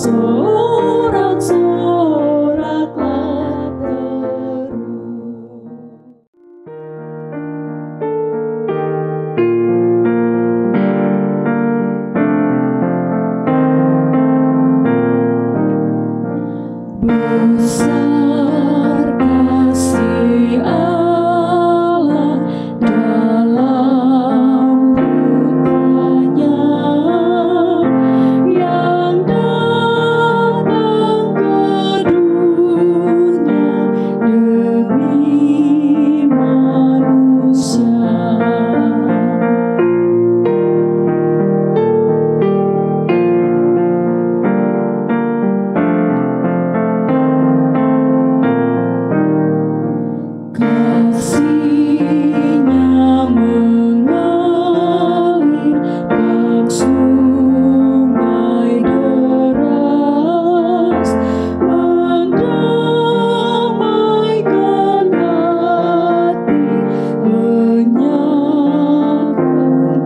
bersorak-soraklah terus. Besar kasih Allah dalam putranya yang datang ke dunia demi manusia. Kasih-Nya mengalir bak sungai deras, mendamaikan hati penyaring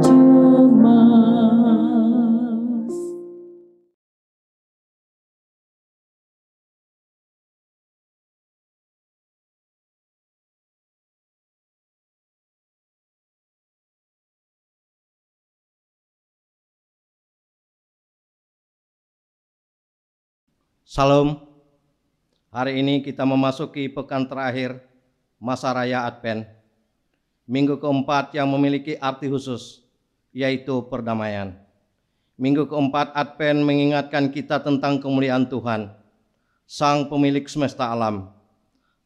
cemas. Salam. Hari ini kita memasuki pekan terakhir masa raya Advent, minggu keempat yang memiliki arti khusus, yaitu perdamaian. Minggu keempat Advent mengingatkan kita tentang kemuliaan Tuhan, Sang Pemilik semesta alam.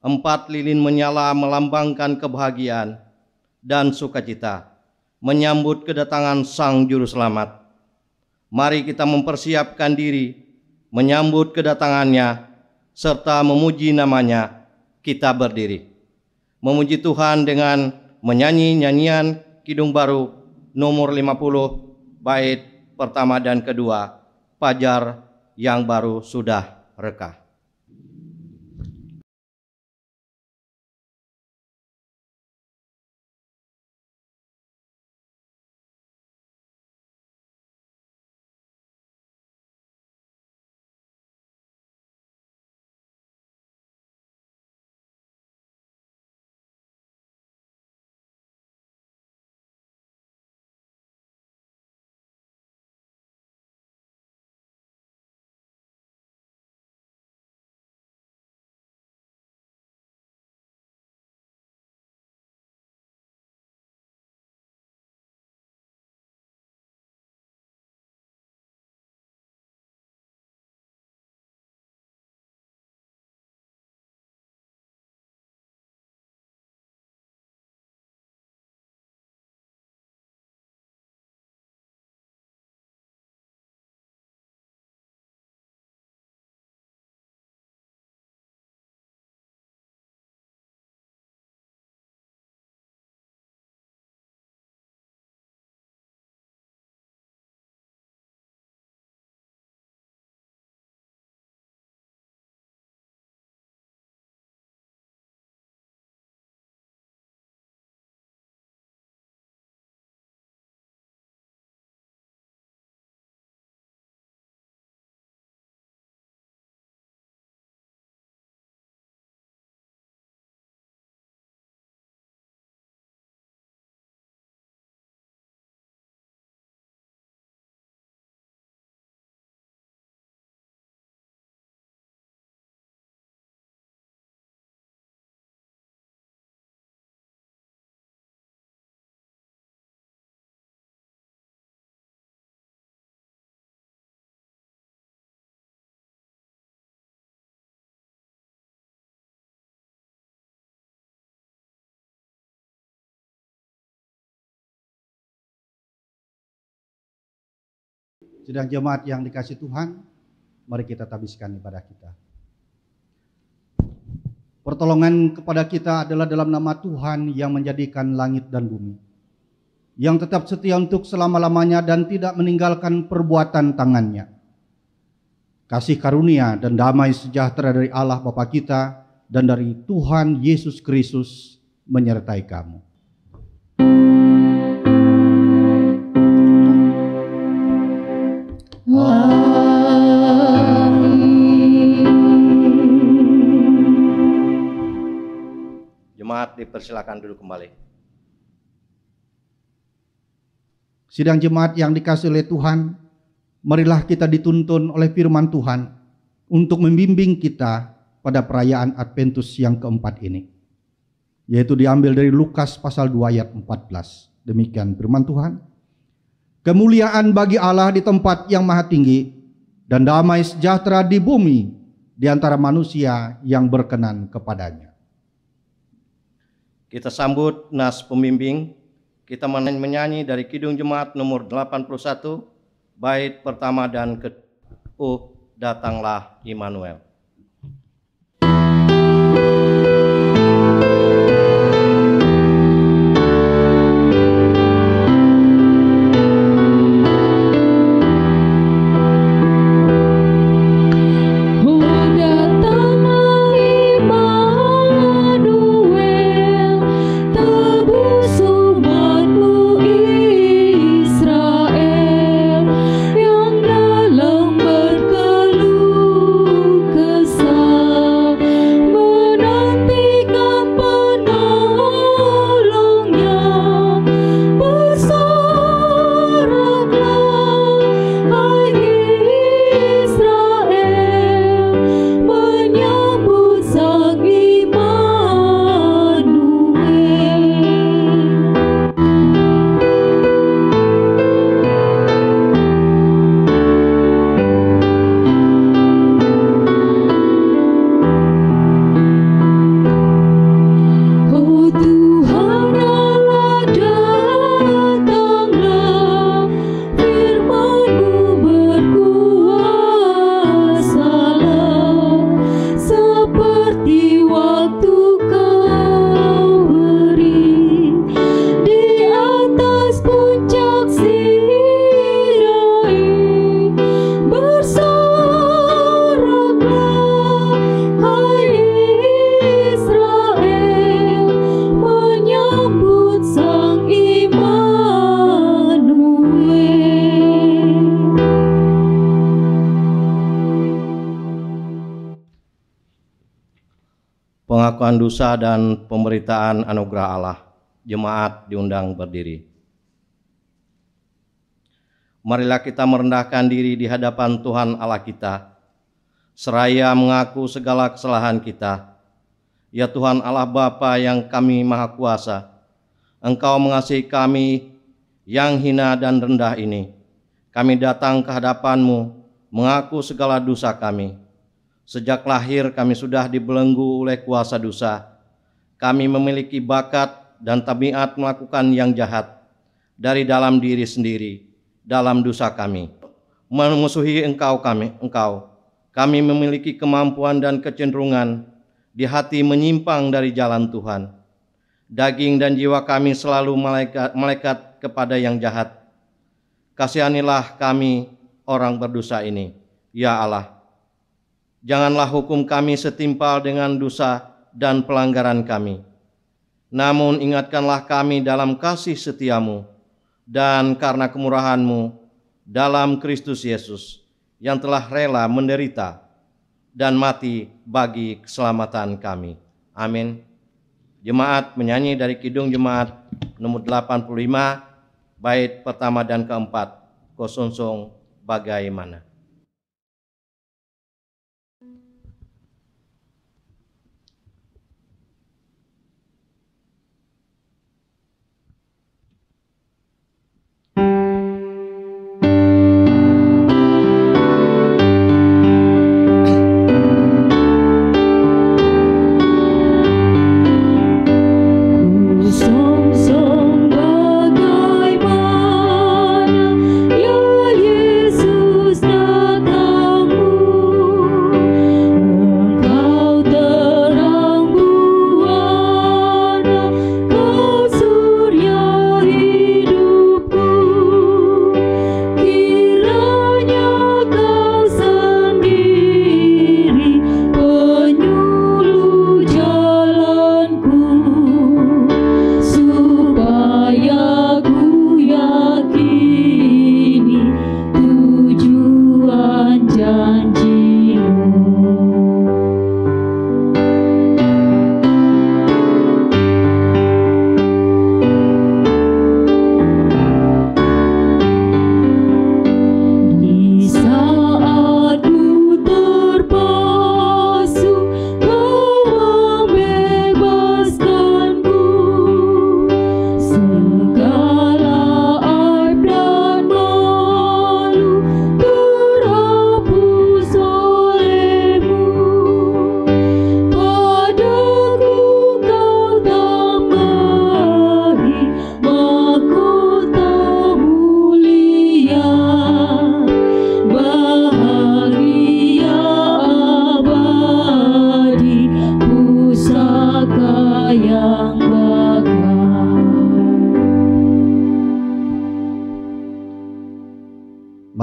4 lilin menyala melambangkan kebahagiaan dan sukacita, menyambut kedatangan Sang Juru Selamat. Mari kita mempersiapkan diri menyambut kedatangannya, serta memuji namanya. Kita berdiri, memuji Tuhan dengan menyanyi nyanyian Kidung Baru nomor 50, bait pertama dan kedua, Fajar yang baru sudah reka. Sidang jemaat yang dikasih Tuhan, mari kita tabiskan ibadah kita. Pertolongan kepada kita adalah dalam nama Tuhan yang menjadikan langit dan bumi, yang tetap setia untuk selama-lamanya dan tidak meninggalkan perbuatan tangannya. Kasih karunia dan damai sejahtera dari Allah Bapa kita dan dari Tuhan Yesus Kristus menyertai kamu. Amin. dipersilakan duduk kembali. Sidang jemaat yang dikasihi oleh Tuhan, marilah kita dituntun oleh firman Tuhan untuk membimbing kita pada perayaan Adventus yang keempat ini. Yaitu diambil dari Lukas pasal 2 ayat 14. Demikian firman Tuhan. Kemuliaan bagi Allah di tempat yang maha tinggi, dan damai sejahtera di bumi di antara manusia yang berkenan kepadanya. Kita sambut nas pembimbing. Kita menyanyi dari Kidung Jemaat nomor 81, bait pertama dan kedua, Datanglah Immanuel. Pengakuan dosa dan pemberitaan anugerah Allah. Jemaat diundang berdiri. Marilah kita merendahkan diri di hadapan Tuhan Allah kita, seraya mengaku segala kesalahan kita. Ya Tuhan Allah Bapa yang kami maha kuasa, Engkau mengasihi kami yang hina dan rendah ini. Kami datang ke hadapan-Mu, mengaku segala dosa kami. Sejak lahir kami sudah dibelenggu oleh kuasa dosa. Kami memiliki bakat dan tabiat melakukan yang jahat dari dalam diri sendiri, dalam dosa kami. Memusuhi Engkau. Kami memiliki kemampuan dan kecenderungan di hati menyimpang dari jalan Tuhan. Daging dan jiwa kami selalu melekat kepada yang jahat. Kasihanilah kami orang berdosa ini, ya Allah. Janganlah hukum kami setimpal dengan dosa dan pelanggaran kami. Namun ingatkanlah kami dalam kasih setia-Mu dan karena kemurahan-Mu dalam Kristus Yesus yang telah rela menderita dan mati bagi keselamatan kami. Amin. Jemaat menyanyi dari Kidung Jemaat nomor 85, bait pertama dan keempat, Kosonsong bagaimana. Song bagaimana ya Yesus.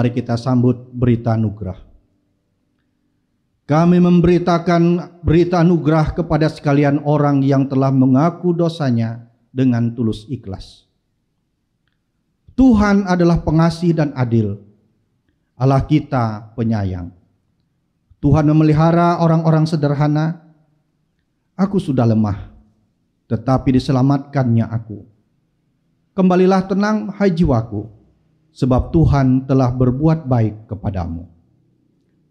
mari kita sambut berita anugerah. Kami memberitakan berita anugerah kepada sekalian orang yang telah mengaku dosanya dengan tulus ikhlas. Tuhan adalah pengasih dan adil, Allah kita penyayang. Tuhan memelihara orang-orang sederhana. Aku sudah lemah, tetapi diselamatkannya aku. Kembalilah tenang, hai jiwaku, sebab Tuhan telah berbuat baik kepadamu.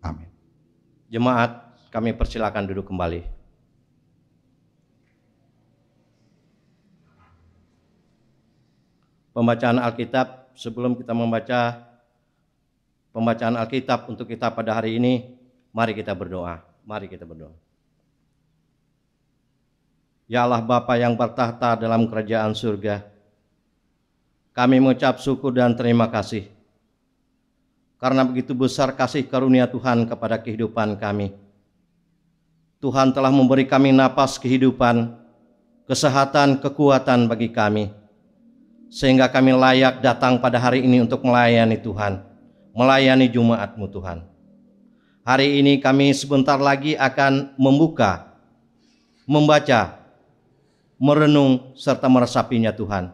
Amin. Jemaat, kami persilakan duduk kembali. Pembacaan Alkitab, sebelum kita membaca pembacaan Alkitab untuk kita pada hari ini, mari kita berdoa. Mari kita berdoa. Ya Allah Bapa yang bertahta dalam kerajaan surga, kami mengucap syukur dan terima kasih karena begitu besar kasih karunia Tuhan kepada kehidupan kami. Tuhan telah memberi kami napas kehidupan, kesehatan, kekuatan bagi kami, sehingga kami layak datang pada hari ini untuk melayani Tuhan, melayani Jumat-Mu Tuhan. Hari ini kami sebentar lagi akan membuka, membaca, merenung, serta meresapinya Tuhan.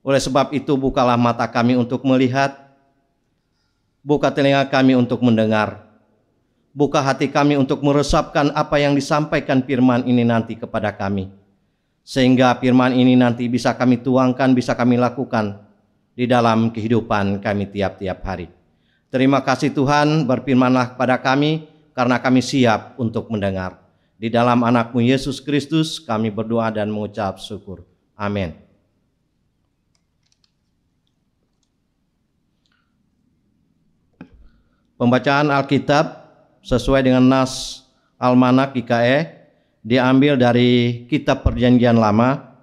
Oleh sebab itu bukalah mata kami untuk melihat, buka telinga kami untuk mendengar, buka hati kami untuk meresapkan apa yang disampaikan firman ini nanti kepada kami. Sehingga firman ini nanti bisa kami tuangkan, bisa kami lakukan di dalam kehidupan kami tiap-tiap hari. Terima kasih Tuhan, berfirmanlah kepada kami karena kami siap untuk mendengar. Di dalam anak-Mu Yesus Kristus kami berdoa dan mengucap syukur. Amin. Pembacaan Alkitab sesuai dengan nas Almanak GKE diambil dari kitab Perjanjian Lama,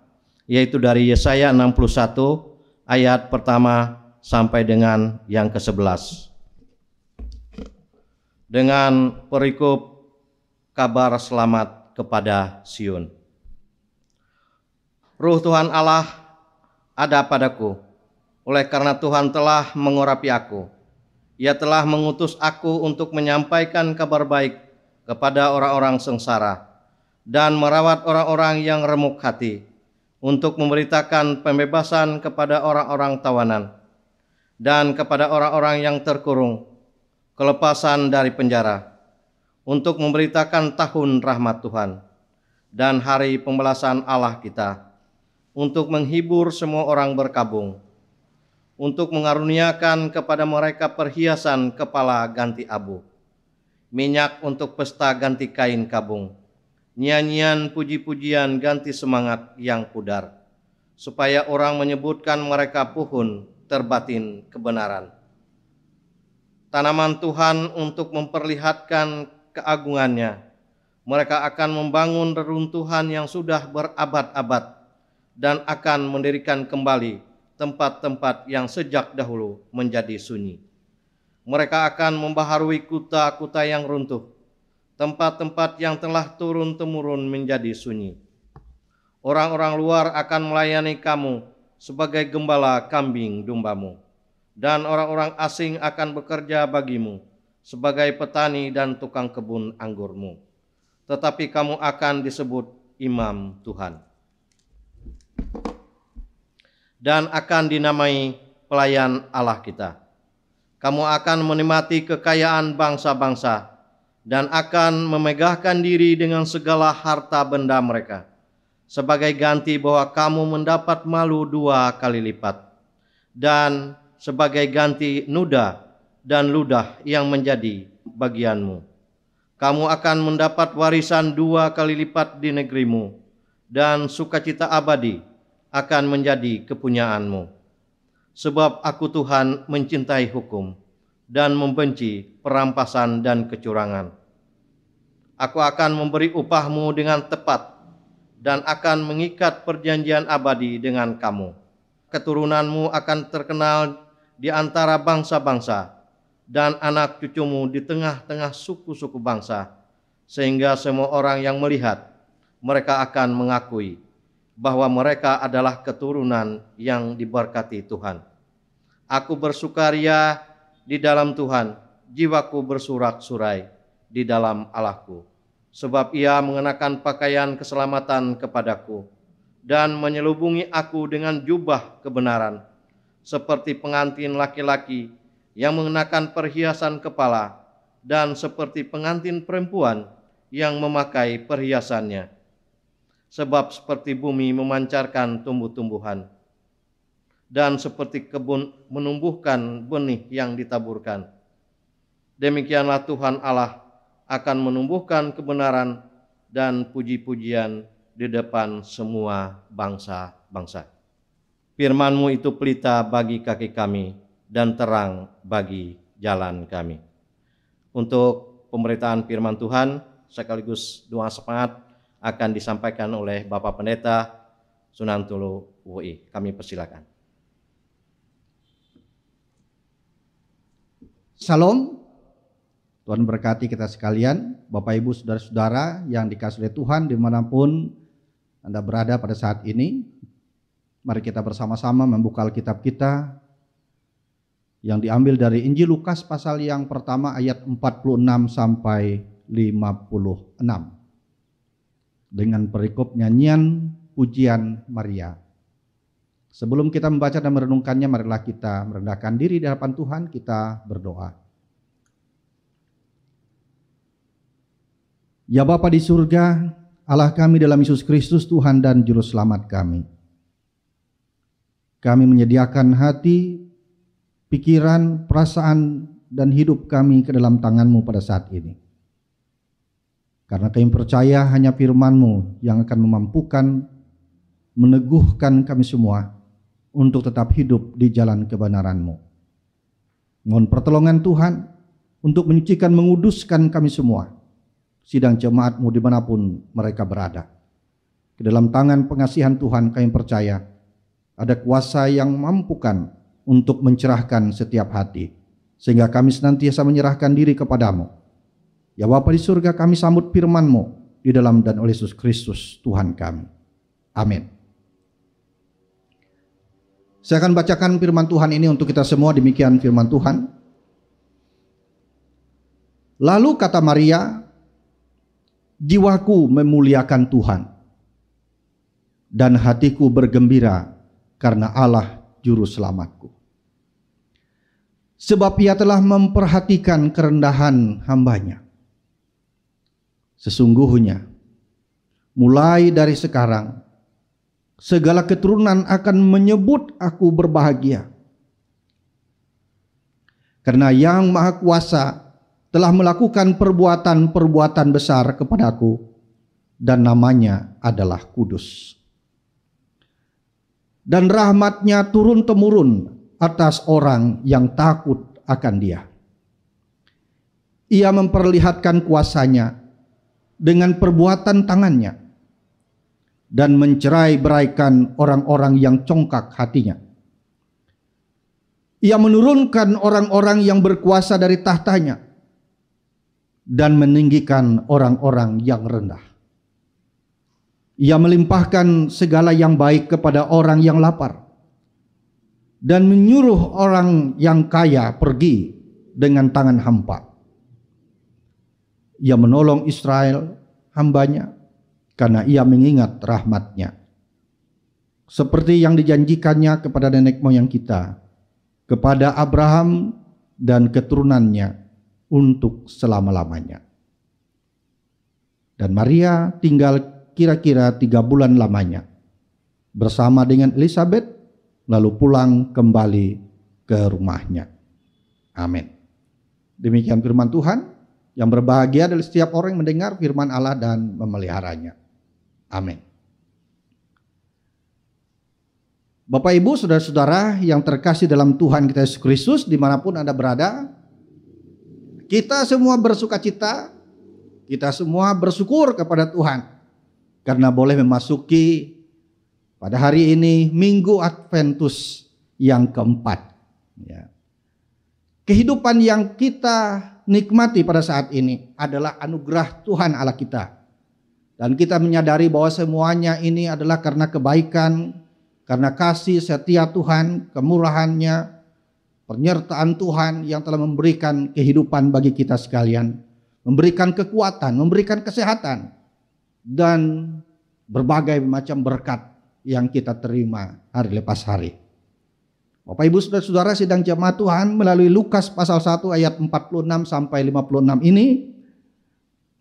yaitu dari Yesaya 61 ayat pertama sampai dengan yang ke-11. Dengan perikop kabar selamat kepada Sion. Ruh Tuhan Allah ada padaku, oleh karena Tuhan telah mengurapi aku. Ia telah mengutus aku untuk menyampaikan kabar baik kepada orang-orang sengsara dan merawat orang-orang yang remuk hati, untuk memberitakan pembebasan kepada orang-orang tawanan dan kepada orang-orang yang terkurung, kelepasan dari penjara, untuk memberitakan tahun rahmat Tuhan dan hari pembalasan Allah kita, untuk menghibur semua orang berkabung, untuk mengaruniakan kepada mereka perhiasan kepala ganti abu, minyak untuk pesta ganti kain kabung, nyanyian puji-pujian ganti semangat yang pudar, supaya orang menyebutkan mereka puhun terbatin kebenaran. Tanaman Tuhan untuk memperlihatkan keagungannya. Mereka akan membangun reruntuhan yang sudah berabad-abad dan akan mendirikan kembali tempat-tempat yang sejak dahulu menjadi sunyi. Mereka akan membaharui kuta-kuta yang runtuh, tempat-tempat yang telah turun-temurun menjadi sunyi. Orang-orang luar akan melayani kamu sebagai gembala kambing dombamu, dan orang-orang asing akan bekerja bagimu sebagai petani dan tukang kebun anggurmu. Tetapi kamu akan disebut imam Tuhan, dan akan dinamai pelayan Allah kita. Kamu akan menikmati kekayaan bangsa-bangsa dan akan memegahkan diri dengan segala harta benda mereka, sebagai ganti bahwa kamu mendapat malu 2 kali lipat, dan sebagai ganti nuda dan ludah yang menjadi bagianmu. Kamu akan mendapat warisan 2 kali lipat di negerimu, dan sukacita abadi akan menjadi kepunyaanmu. Sebab aku Tuhan mencintai hukum dan membenci perampasan dan kecurangan. Aku akan memberi upahmu dengan tepat dan akan mengikat perjanjian abadi dengan kamu. Keturunanmu akan terkenal di antara bangsa-bangsa dan anak cucumu di tengah-tengah suku-suku bangsa, sehingga semua orang yang melihat mereka akan mengakui bahwa mereka adalah keturunan yang diberkati Tuhan. Aku bersukaria di dalam Tuhan, jiwaku bersorak-sorai di dalam Allahku. Sebab Ia mengenakan pakaian keselamatan kepadaku dan menyelubungi aku dengan jubah kebenaran, seperti pengantin laki-laki yang mengenakan perhiasan kepala dan seperti pengantin perempuan yang memakai perhiasannya. Sebab seperti bumi memancarkan tumbuh-tumbuhan dan seperti kebun menumbuhkan benih yang ditaburkan, demikianlah Tuhan Allah akan menumbuhkan kebenaran dan puji-pujian di depan semua bangsa-bangsa. Firman-Mu itu pelita bagi kaki kami dan terang bagi jalan kami. Untuk pemberitaan firman Tuhan sekaligus doa semangat akan disampaikan oleh Bapak Pendeta Sunantulu UI. Kami persilakan. Salam. Tuhan berkati kita sekalian, Bapak Ibu Saudara-saudara yang dikasihi oleh Tuhan dimanapun Anda berada pada saat ini. Mari kita bersama-sama membuka Alkitab kita yang diambil dari Injil Lukas pasal yang pertama ayat 46 sampai 56 dengan perikop nyanyian pujian Maria. Sebelum kita membaca dan merenungkannya, marilah kita merendahkan diri di hadapan Tuhan, kita berdoa. Ya Bapa di surga, Allah kami dalam Yesus Kristus Tuhan dan Juru Selamat kami. Kami menyediakan hati, pikiran, perasaan, dan hidup kami ke dalam tangan-Mu pada saat ini. Karena kami percaya hanya firman-Mu yang akan memampukan, meneguhkan kami semua untuk tetap hidup di jalan kebenaran-Mu. Mohon pertolongan Tuhan untuk menyucikan, menguduskan kami semua, sidang jemaat-Mu dimanapun mereka berada. Ke dalam tangan pengasihan Tuhan kami percaya ada kuasa yang memampukan untuk mencerahkan setiap hati, sehingga kami senantiasa menyerahkan diri kepadamu. Ya Bapa di surga, kami sambut firman-Mu di dalam dan oleh Yesus Kristus Tuhan kami. Amin. Saya akan bacakan firman Tuhan ini untuk kita semua. Demikian firman Tuhan. Lalu kata Maria, jiwaku memuliakan Tuhan, dan hatiku bergembira karena Allah Juru Selamatku. Sebab Ia telah memperhatikan kerendahan hamba-Nya. Sesungguhnya, mulai dari sekarang, segala keturunan akan menyebut aku berbahagia. Karena Yang Maha Kuasa telah melakukan perbuatan-perbuatan besar kepadaku, dan namanya adalah kudus. Dan rahmat-Nya turun-temurun atas orang yang takut akan Dia. Ia memperlihatkan kuasa-Nya dengan perbuatan tangan-Nya, dan mencerai-beraikan orang-orang yang congkak hatinya. Ia menurunkan orang-orang yang berkuasa dari tahtanya, dan meninggikan orang-orang yang rendah. Ia melimpahkan segala yang baik kepada orang yang lapar, dan menyuruh orang yang kaya pergi dengan tangan hampa. Ia menolong Israel, hamba-Nya, karena Ia mengingat rahmat-Nya, seperti yang dijanjikannya kepada nenek moyang kita, kepada Abraham dan keturunannya untuk selama-lamanya. Dan Maria tinggal kira-kira 3 bulan lamanya bersama dengan Elizabeth, lalu pulang kembali ke rumahnya. Amin. Demikian firman Tuhan. Yang berbahagia adalah setiap orang yang mendengar firman Allah dan memeliharanya. Amin. Bapak Ibu, saudara-saudara yang terkasih dalam Tuhan kita Yesus Kristus, dimanapun Anda berada, kita semua bersuka cita, kita semua bersyukur kepada Tuhan karena boleh memasuki pada hari ini Minggu Adventus yang keempat. Ya. Kehidupan yang kita nikmati pada saat ini adalah anugerah Tuhan Allah kita, dan kita menyadari bahwa semuanya ini adalah karena kebaikan, karena kasih setia Tuhan, kemurahan-Nya, penyertaan Tuhan yang telah memberikan kehidupan bagi kita sekalian, memberikan kekuatan, memberikan kesehatan, dan berbagai macam berkat yang kita terima hari lepas hari. Bapak Ibu Saudara-saudara sidang jemaat Tuhan, melalui Lukas pasal 1 ayat 46 sampai 56 ini,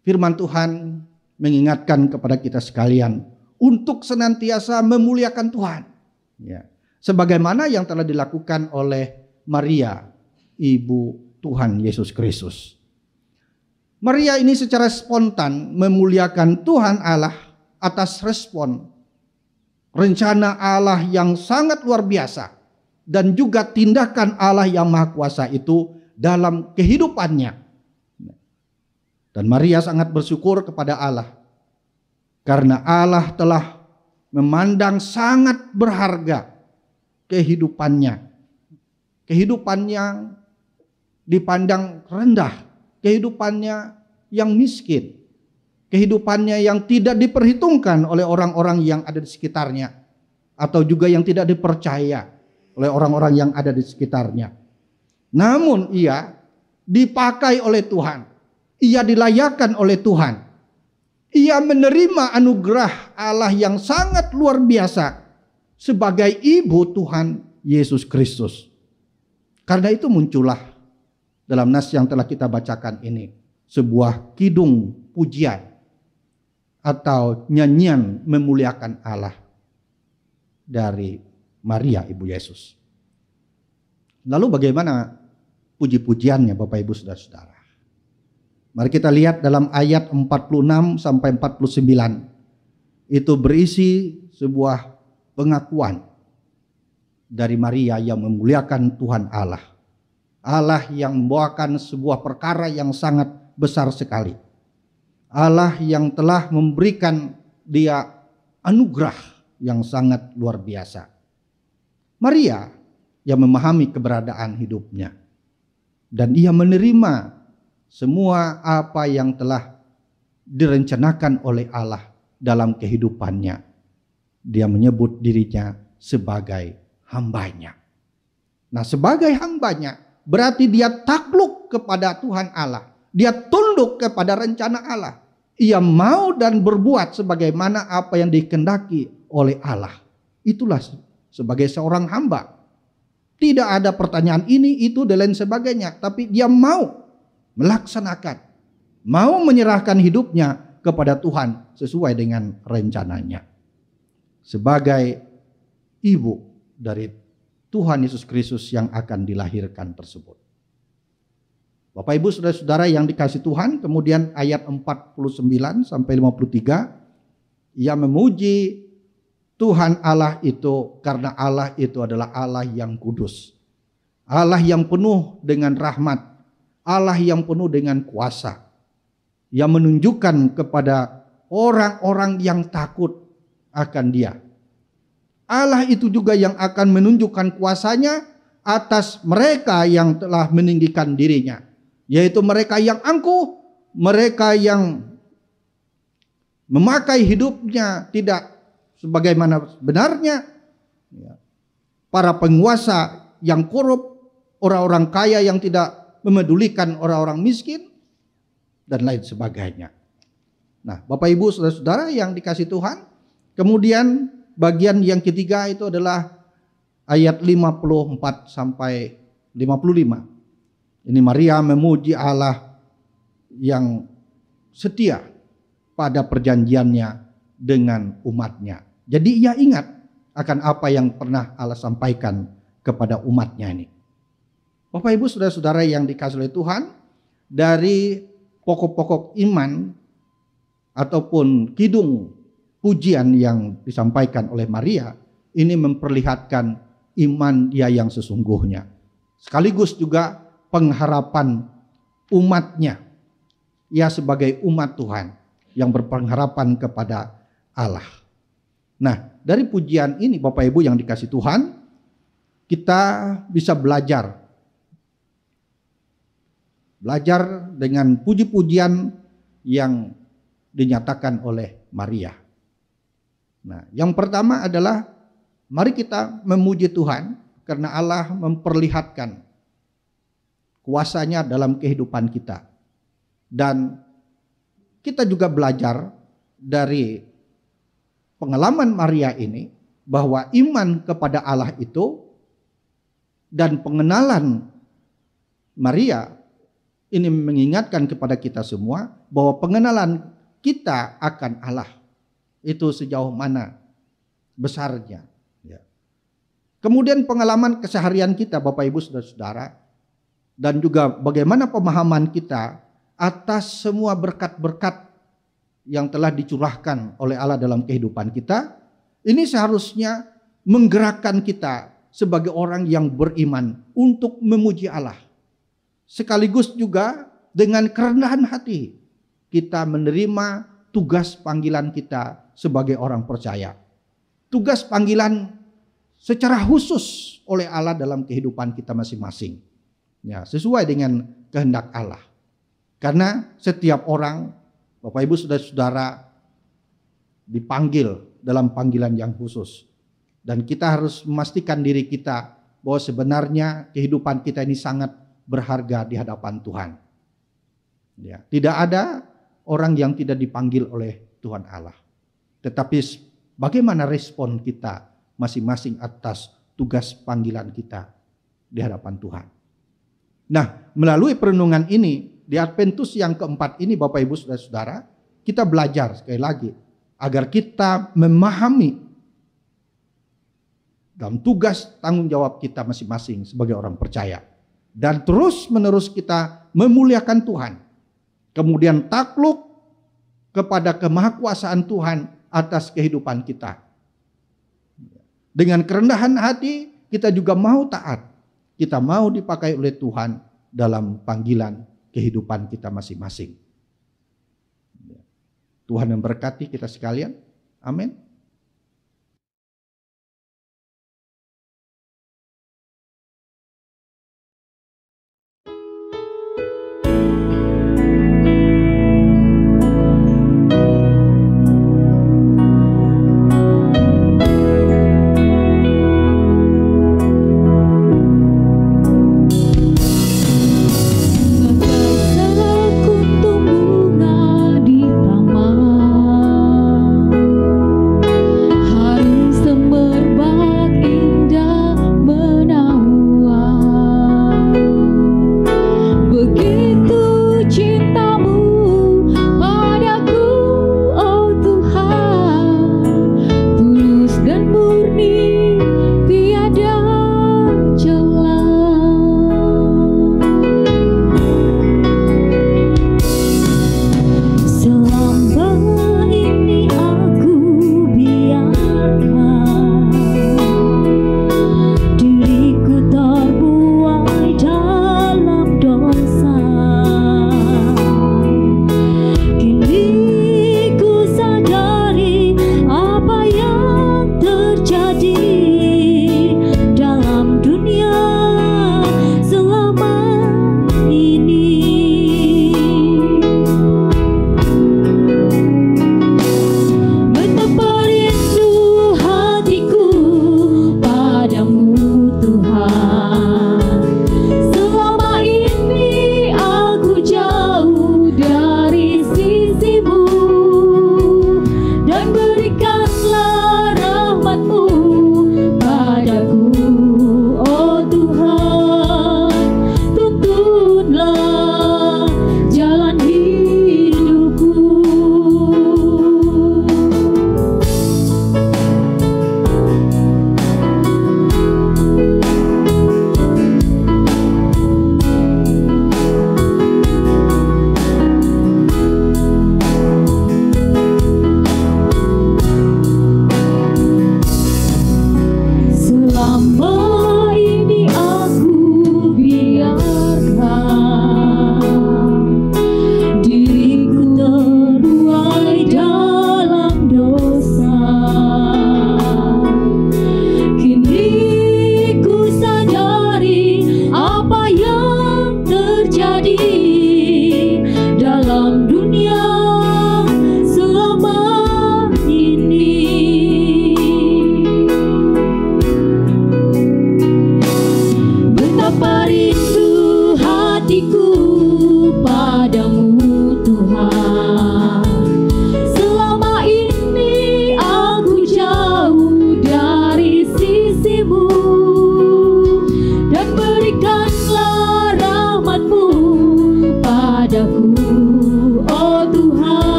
firman Tuhan mengingatkan kepada kita sekalian untuk senantiasa memuliakan Tuhan. Ya. Sebagaimana yang telah dilakukan oleh Maria, ibu Tuhan Yesus Kristus. Maria ini secara spontan memuliakan Tuhan Allah atas respon rencana Allah yang sangat luar biasa dan juga tindakan Allah yang Maha Kuasa itu dalam kehidupannya. Dan Maria sangat bersyukur kepada Allah karena Allah telah memandang sangat berharga kehidupannya. Kehidupan yang dipandang rendah, kehidupannya yang miskin, kehidupannya yang tidak diperhitungkan oleh orang-orang yang ada di sekitarnya, atau juga yang tidak dipercaya oleh orang-orang yang ada di sekitarnya. Namun ia dipakai oleh Tuhan, ia dilayakkan oleh Tuhan, ia menerima anugerah Allah yang sangat luar biasa sebagai ibu Tuhan Yesus Kristus. Karena itu muncullah dalam nas yang telah kita bacakan ini sebuah kidung pujian atau nyanyian memuliakan Allah dari Maria ibu Yesus. Lalu bagaimana puji-pujiannya Bapak Ibu Saudara-saudara? Mari kita lihat dalam ayat 46 sampai 49. Itu berisi sebuah pengakuan dari Maria yang memuliakan Tuhan Allah. Allah yang membawakan sebuah perkara yang sangat besar sekali. Allah yang telah memberikan dia anugerah yang sangat luar biasa. Maria yang memahami keberadaan hidupnya. Dan ia menerima semua apa yang telah direncanakan oleh Allah dalam kehidupannya. Dia menyebut dirinya sebagai hambanya. Nah, sebagai hambanya berarti dia takluk kepada Tuhan Allah. Dia tunduk kepada rencana Allah. Ia mau dan berbuat sebagaimana apa yang dikehendaki oleh Allah. Itulah sebagai seorang hamba. Tidak ada pertanyaan ini, itu, dan lain sebagainya. Tapi dia mau melaksanakan. Mau menyerahkan hidupnya kepada Tuhan sesuai dengan rencananya. Sebagai ibu dari Tuhan Yesus Kristus yang akan dilahirkan tersebut. Bapak Ibu Saudara-saudara yang dikasihi Tuhan, kemudian ayat 49 sampai 53, ia memuji Tuhan Allah itu karena Allah itu adalah Allah yang kudus. Allah yang penuh dengan rahmat, Allah yang penuh dengan kuasa. Yang menunjukkan kepada orang-orang yang takut akan Dia. Allah itu juga yang akan menunjukkan kuasanya atas mereka yang telah meninggikan dirinya. Yaitu mereka yang angkuh, mereka yang memakai hidupnya tidak sebagaimana benarnya. Para penguasa yang korup, orang-orang kaya yang tidak memedulikan orang-orang miskin, dan lain sebagainya. Nah, Bapak Ibu Saudara-saudara yang dikasihi Tuhan, kemudian bagian yang ketiga itu adalah ayat 54 sampai 55. Ini Maria memuji Allah yang setia pada perjanjiannya dengan umatnya. Jadi ia ingat akan apa yang pernah Allah sampaikan kepada umatnya ini. Bapak Ibu Saudara-saudara yang dikasihi oleh Tuhan, dari pokok-pokok iman ataupun kidung pujian yang disampaikan oleh Maria ini memperlihatkan iman dia yang sesungguhnya. Sekaligus juga pengharapan umatnya. Ia sebagai umat Tuhan yang berpengharapan kepada Allah. Nah, dari pujian ini Bapak Ibu yang dikasihi Tuhan, kita bisa belajar dengan puji-pujian yang dinyatakan oleh Maria. Nah, yang pertama adalah mari kita memuji Tuhan karena Allah memperlihatkan kuasanya dalam kehidupan kita. Dan kita juga belajar dari pengalaman Maria ini bahwa iman kepada Allah itu dan pengenalan Maria ini mengingatkan kepada kita semua bahwa pengenalan kita akan Allah itu sejauh mana besarnya. Ya. Kemudian pengalaman keseharian kita Bapak Ibu Saudara-saudara, dan juga bagaimana pemahaman kita atas semua berkat-berkat yang telah dicurahkan oleh Allah dalam kehidupan kita, ini seharusnya menggerakkan kita sebagai orang yang beriman untuk memuji Allah. Sekaligus juga dengan kerendahan hati kita menerima tugas panggilan kita sebagai orang percaya. Tugas panggilan secara khusus oleh Allah dalam kehidupan kita masing-masing. Ya, sesuai dengan kehendak Allah. Karena setiap orang, Bapak Ibu Saudara-saudara, dipanggil dalam panggilan yang khusus. Dan kita harus memastikan diri kita bahwa sebenarnya kehidupan kita ini sangat berharga di hadapan Tuhan. Ya, tidak ada orang yang tidak dipanggil oleh Tuhan Allah. Tetapi bagaimana respon kita masing-masing atas tugas panggilan kita di hadapan Tuhan. Nah, melalui perenungan ini, di Adventus yang keempat ini Bapak Ibu Saudara-saudara, kita belajar sekali lagi agar kita memahami dalam tugas tanggung jawab kita masing-masing sebagai orang percaya. Dan terus menerus kita memuliakan Tuhan. Kemudian takluk kepada kemahakuasaan Tuhan atas kehidupan kita. Dengan kerendahan hati kita juga mau taat. Kita mau dipakai oleh Tuhan dalam panggilan kehidupan kita masing-masing. Tuhan memberkati kita sekalian. Amin. Bagai sekuntum bunga di taman,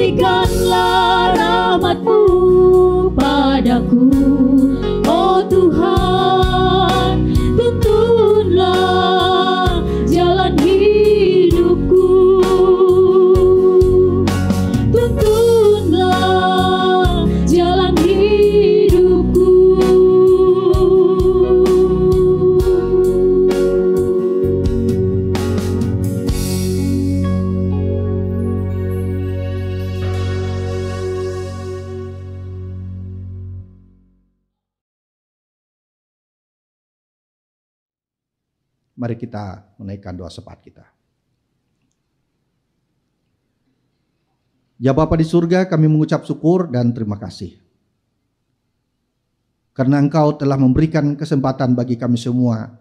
berikanlah rahmat-Mu padaku, oh Tuhan, tuntunlah jalan hidupku, tuntunlah jalan hidupku. Mari kita menaikkan doa syafaat kita. Ya Bapa di surga, kami mengucap syukur dan terima kasih. Karena Engkau telah memberikan kesempatan bagi kami semua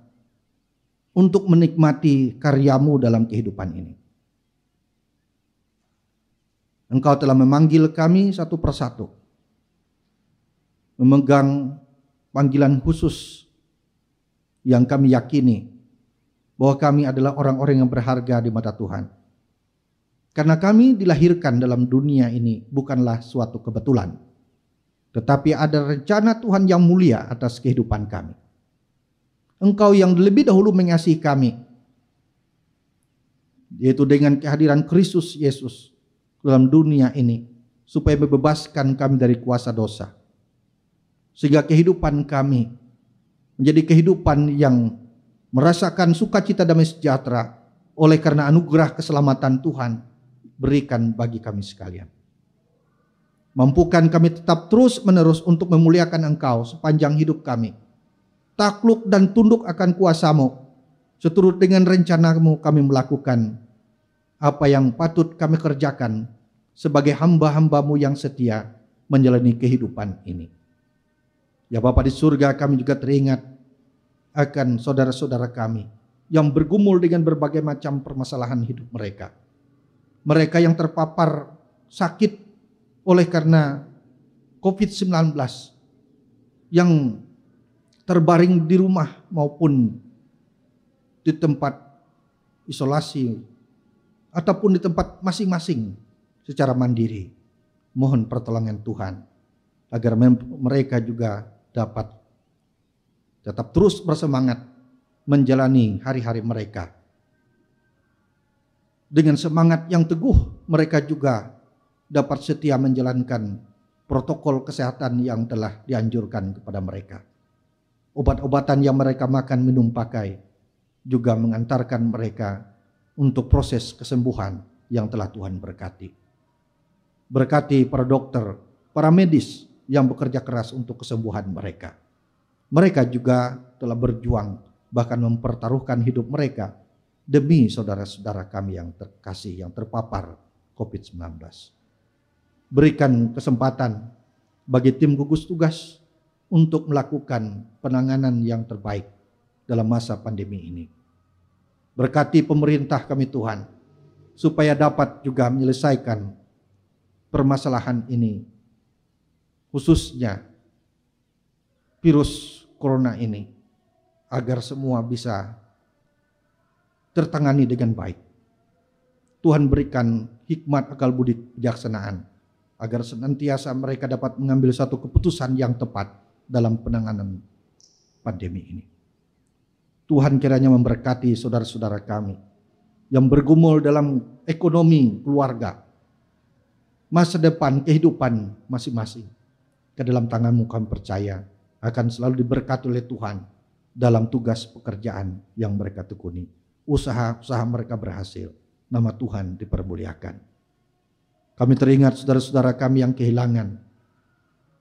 untuk menikmati karya-Mu dalam kehidupan ini. Engkau telah memanggil kami satu persatu, memegang panggilan khusus yang kami yakini bahwa kami adalah orang-orang yang berharga di mata Tuhan. Karena kami dilahirkan dalam dunia ini bukanlah suatu kebetulan, tetapi ada rencana Tuhan yang mulia atas kehidupan kami. Engkau yang lebih dahulu mengasihi kami, yaitu dengan kehadiran Kristus Yesus dalam dunia ini, supaya membebaskan kami dari kuasa dosa, sehingga kehidupan kami menjadi kehidupan yang merasakan sukacita damai sejahtera oleh karena anugerah keselamatan Tuhan berikan bagi kami sekalian. Mampukan kami tetap terus menerus untuk memuliakan Engkau sepanjang hidup kami. Takluk dan tunduk akan kuasa-Mu. Seturut dengan rencana-Mu kami melakukan apa yang patut kami kerjakan sebagai hamba-hamba-Mu yang setia menjalani kehidupan ini. Ya Bapa di surga, kami juga teringat akan saudara-saudara kami yang bergumul dengan berbagai macam permasalahan hidup mereka. Mereka yang terpapar sakit oleh karena COVID-19, yang terbaring di rumah maupun di tempat isolasi ataupun di tempat masing-masing secara mandiri. Mohon pertolongan Tuhan agar mereka juga dapat tetap terus bersemangat menjalani hari-hari mereka. Dengan semangat yang teguh, mereka juga dapat setia menjalankan protokol kesehatan yang telah dianjurkan kepada mereka. Obat-obatan yang mereka makan, minum, pakai juga mengantarkan mereka untuk proses kesembuhan yang telah Tuhan berkati. Berkati para dokter, para medis yang bekerja keras untuk kesembuhan mereka. Mereka juga telah berjuang, bahkan mempertaruhkan hidup mereka demi saudara-saudara kami yang terkasih, yang terpapar COVID-19. Berikan kesempatan bagi tim gugus tugas untuk melakukan penanganan yang terbaik dalam masa pandemi ini. Berkati pemerintah kami Tuhan, supaya dapat juga menyelesaikan permasalahan ini, khususnya virus corona ini, agar semua bisa tertangani dengan baik. Tuhan berikan hikmat, akal budi, kebijaksanaan, agar senantiasa mereka dapat mengambil satu keputusan yang tepat dalam penanganan pandemi ini. Tuhan kiranya memberkati saudara-saudara kami yang bergumul dalam ekonomi keluarga, masa depan kehidupan masing-masing. Ke dalam tangan-Mu kami percaya akan selalu diberkati oleh Tuhan dalam tugas pekerjaan yang mereka tekuni. Usaha-usaha mereka berhasil, nama Tuhan dipermuliakan. Kami teringat saudara-saudara kami yang kehilangan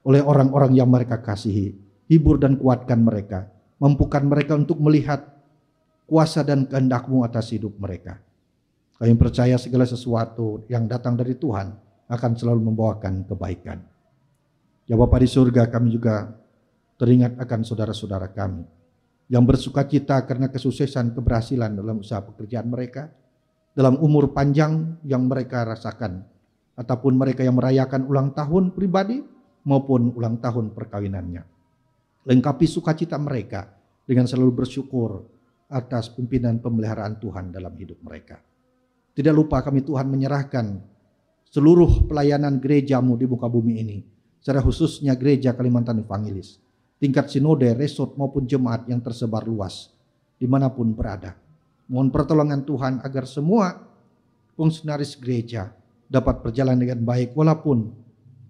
oleh orang-orang yang mereka kasihi. Hibur dan kuatkan mereka, mampukan mereka untuk melihat kuasa dan kehendak-Mu atas hidup mereka. Kami percaya segala sesuatu yang datang dari Tuhan akan selalu membawakan kebaikan. Ya Bapa di surga, kami juga teringat akan saudara-saudara kami yang bersukacita karena kesuksesan keberhasilan dalam usaha pekerjaan mereka, dalam umur panjang yang mereka rasakan, ataupun mereka yang merayakan ulang tahun pribadi maupun ulang tahun perkawinannya. Lengkapi sukacita mereka dengan selalu bersyukur atas pimpinan pemeliharaan Tuhan dalam hidup mereka. Tidak lupa kami Tuhan menyerahkan seluruh pelayanan gerejamu di muka bumi ini, secara khususnya gereja Kalimantan Evangelis, tingkat sinode, resort maupun jemaat yang tersebar luas dimanapun berada. Mohon pertolongan Tuhan agar semua fungsionaris gereja dapat berjalan dengan baik walaupun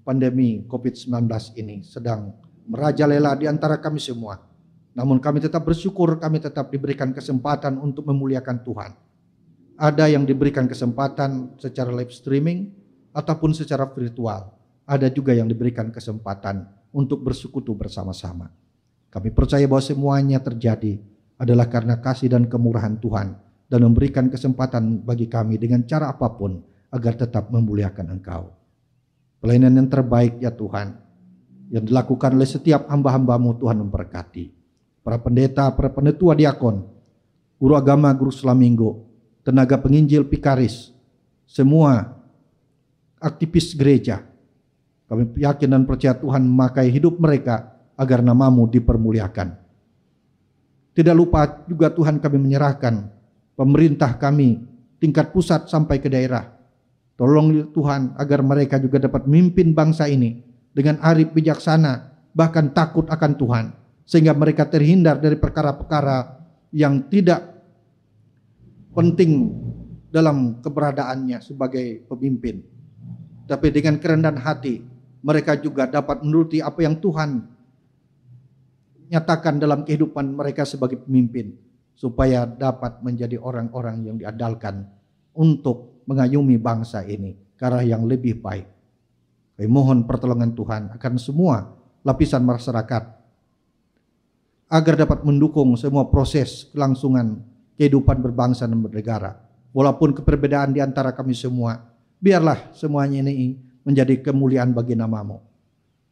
pandemi COVID-19 ini sedang merajalela di antara kami semua. Namun kami tetap bersyukur, kami tetap diberikan kesempatan untuk memuliakan Tuhan. Ada yang diberikan kesempatan secara live streaming ataupun secara virtual. Ada juga yang diberikan kesempatan untuk bersekutu bersama-sama. Kami percaya bahwa semuanya terjadi adalah karena kasih dan kemurahan Tuhan dan memberikan kesempatan bagi kami dengan cara apapun agar tetap memuliakan Engkau. Pelayanan yang terbaik ya Tuhan, yang dilakukan oleh setiap hamba-hamba-Mu Tuhan memberkati. Para pendeta, para penetua diakon, guru agama, guru selaminggo, tenaga penginjil, pikaris, semua aktivis gereja. Kami yakin dan percaya Tuhan memakai hidup mereka agar nama-Mu dipermuliakan. Tidak lupa juga Tuhan kami menyerahkan pemerintah kami tingkat pusat sampai ke daerah. Tolong Tuhan agar mereka juga dapat memimpin bangsa ini dengan arif bijaksana, bahkan takut akan Tuhan. Sehingga mereka terhindar dari perkara-perkara yang tidak penting dalam keberadaannya sebagai pemimpin. Tapi dengan kerendahan hati, mereka juga dapat menuruti apa yang Tuhan nyatakan dalam kehidupan mereka sebagai pemimpin. Supaya dapat menjadi orang-orang yang diandalkan untuk mengayomi bangsa ini ke arah yang lebih baik. Kami mohon pertolongan Tuhan akan semua lapisan masyarakat agar dapat mendukung semua proses kelangsungan kehidupan berbangsa dan bernegara. Walaupun keperbedaan di antara kami semua, biarlah semuanya ini menjadi kemuliaan bagi nama-Mu.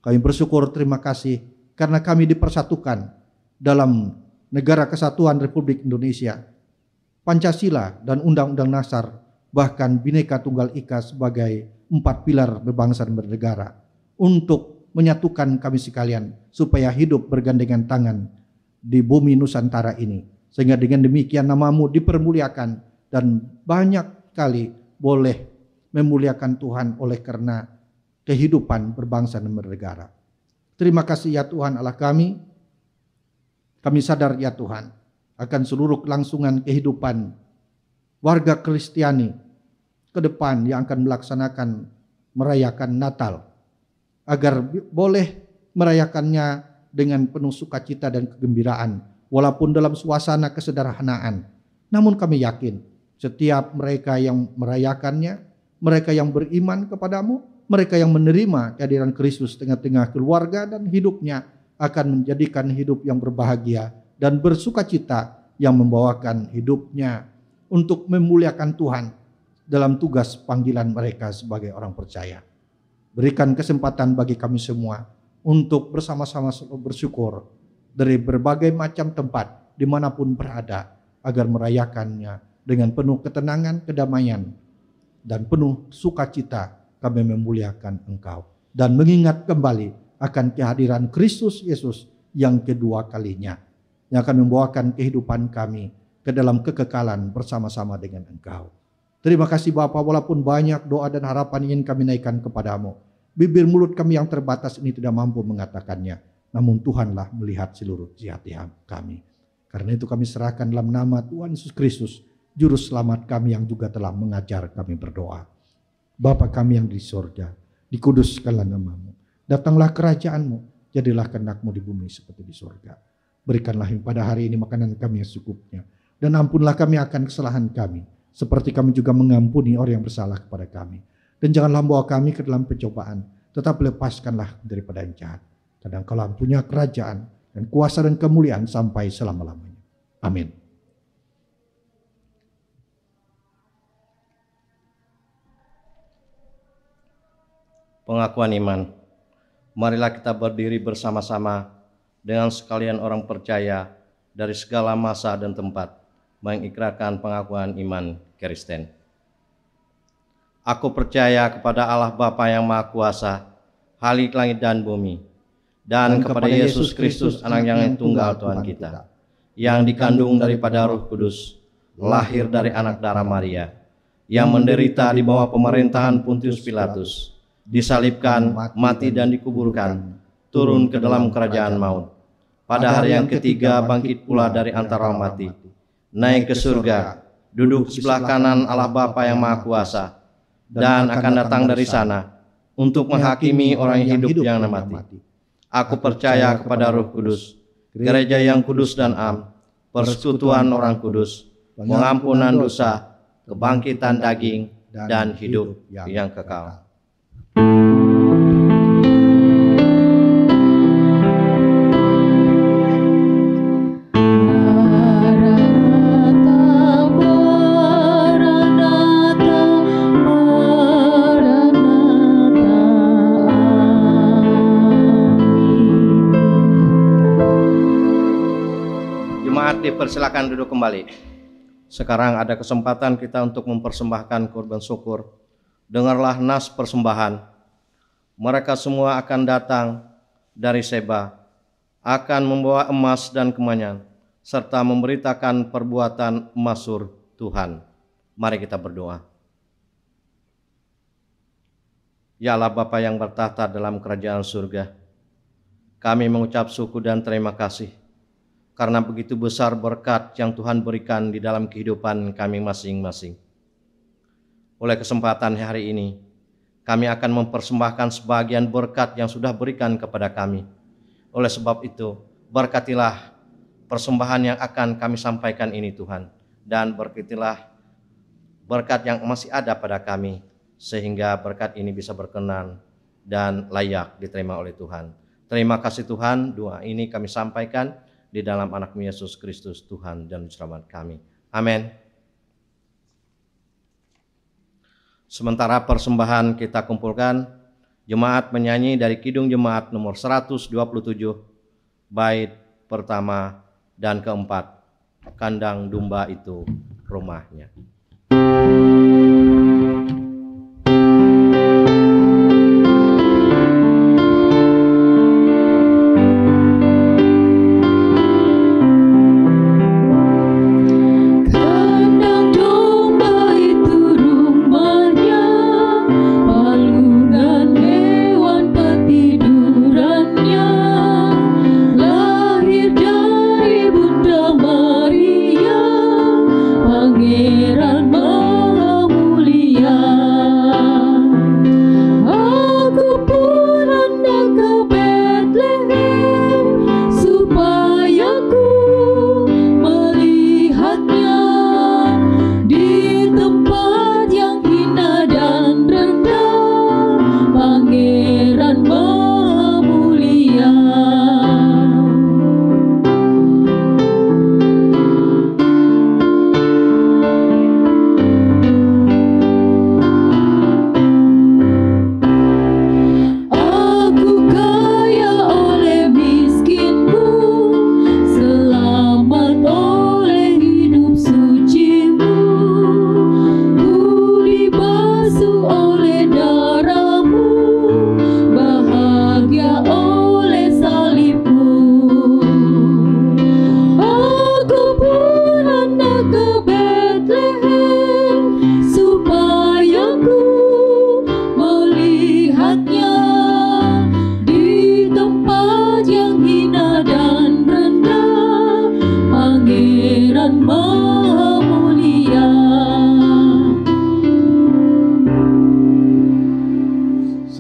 Kami bersyukur, terima kasih karena kami dipersatukan dalam Negara Kesatuan Republik Indonesia, Pancasila dan Undang-Undang Dasar, bahkan Bhinneka Tunggal Ika sebagai 4 pilar berbangsa dan bernegara untuk menyatukan kami sekalian supaya hidup bergandengan tangan di bumi Nusantara ini. Sehingga dengan demikian nama-Mu dipermuliakan dan banyak kali boleh memuliakan Tuhan oleh karena kehidupan berbangsa dan bernegara. Terima kasih ya Tuhan Allah kami. Kami sadar ya Tuhan akan seluruh kelangsungan kehidupan warga Kristiani ke depan yang akan melaksanakan merayakan Natal. Agar boleh merayakannya dengan penuh sukacita dan kegembiraan. Walaupun dalam suasana kesederhanaan. Namun kami yakin setiap mereka yang merayakannya, mereka yang beriman kepadamu, mereka yang menerima kehadiran Kristus tengah-tengah keluarga dan hidupnya akan menjadikan hidup yang berbahagia dan bersukacita yang membawakan hidupnya untuk memuliakan Tuhan dalam tugas panggilan mereka sebagai orang percaya. Berikan kesempatan bagi kami semua untuk bersama-sama bersyukur dari berbagai macam tempat dimanapun berada agar merayakannya dengan penuh ketenangan, kedamaian dan penuh sukacita kami memuliakan Engkau dan mengingat kembali akan kehadiran Kristus Yesus yang kedua kalinya yang akan membawakan kehidupan kami ke dalam kekekalan bersama-sama dengan Engkau. Terima kasih Bapa, walaupun banyak doa dan harapan ingin kami naikkan kepadamu, bibir mulut kami yang terbatas ini tidak mampu mengatakannya, namun Tuhanlah melihat seluruh isi hati kami. Karena itu kami serahkan dalam nama Tuhan Yesus Kristus, Juru Selamat kami yang juga telah mengajar kami berdoa. Bapa kami yang di surga, dikuduskanlah nama-Mu. Datanglah kerajaan-Mu, jadilah kehendak-Mu di bumi seperti di surga. Berikanlah pada hari ini makanan kami yang secukupnya. Dan ampunlah kami akan kesalahan kami, seperti kami juga mengampuni orang yang bersalah kepada kami. Dan janganlah bawa kami ke dalam pencobaan, tetapi lepaskanlah daripada yang jahat. Karena Engkau punya kerajaan dan kuasa dan kemuliaan sampai selama-lamanya. Amin. Pengakuan iman. Marilah kita berdiri bersama-sama dengan sekalian orang percaya dari segala masa dan tempat mengikrarkan pengakuan iman Kristen. Aku percaya kepada Allah Bapa yang Maha Kuasa, Khalik langit dan bumi, dan kepada Yesus Kristus Anak yang tunggal Tuhan kita, yang dikandung daripada Roh Kudus, lahir dari anak darah Maria, yang menderita di bawah pemerintahan Pontius Pilatus, disalibkan, mati dan dikuburkan, turun ke dalam kerajaan maut. Pada hari yang ketiga bangkit pula dari antara orang mati, naik ke surga, duduk di sebelah kanan Allah Bapa yang Maha Kuasa, dan akan datang dari sana untuk menghakimi orang yang hidup yang mati. Aku percaya kepada Roh Kudus, gereja yang kudus dan am, persekutuan orang kudus, pengampunan dosa, kebangkitan daging, dan hidup yang kekal. Dipersilakan duduk kembali. Sekarang ada kesempatan kita untuk mempersembahkan korban syukur. Dengarlah nas persembahan. Mereka semua akan datang dari Seba, akan membawa emas dan kemenyan, serta memberitakan perbuatan masyhur Tuhan. Mari kita berdoa. Ya Allah Bapa yang bertahta dalam kerajaan surga, kami mengucap syukur dan terima kasih karena begitu besar berkat yang Tuhan berikan di dalam kehidupan kami masing-masing. Oleh kesempatan hari ini, kami akan mempersembahkan sebagian berkat yang sudah berikan kepada kami. Oleh sebab itu, berkatilah persembahan yang akan kami sampaikan ini Tuhan, dan berkatilah berkat yang masih ada pada kami, sehingga berkat ini bisa berkenan dan layak diterima oleh Tuhan. Terima kasih Tuhan, doa ini kami sampaikan di dalam anak-Mu Yesus Kristus, Tuhan dan Selamat kami. Amin. Sementara persembahan kita kumpulkan, jemaat menyanyi dari Kidung Jemaat nomor 127, bait pertama dan keempat, Kandang Domba Itu Rumahnya.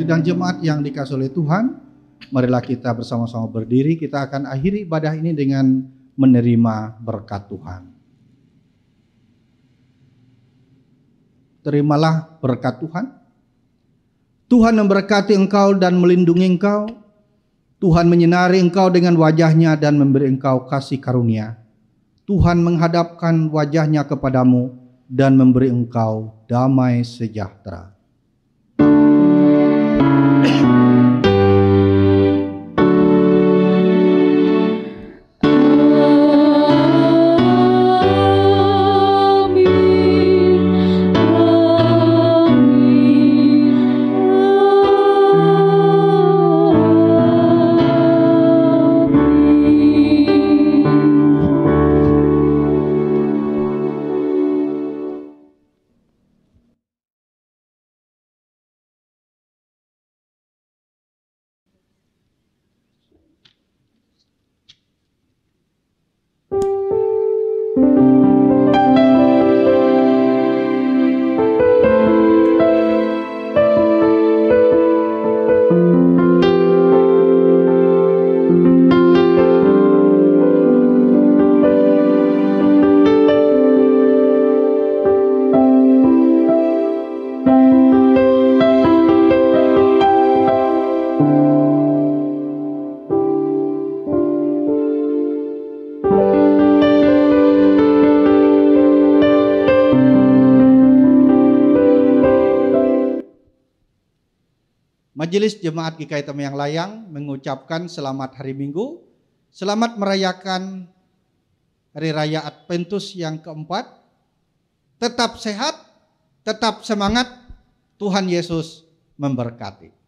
Sidang jemaat yang dikasihi oleh Tuhan, marilah kita bersama-sama berdiri. Kita akan akhiri ibadah ini dengan menerima berkat Tuhan. Terimalah berkat Tuhan. Tuhan memberkati engkau dan melindungi engkau. Tuhan menyinari engkau dengan wajahnya dan memberi engkau kasih karunia. Tuhan menghadapkan wajahnya kepadamu dan memberi engkau damai sejahtera. Majelis Jemaat GKI Temuyang Layang mengucapkan selamat hari Minggu, selamat merayakan Hari Raya Adventus yang keempat. Tetap sehat, tetap semangat, Tuhan Yesus memberkati.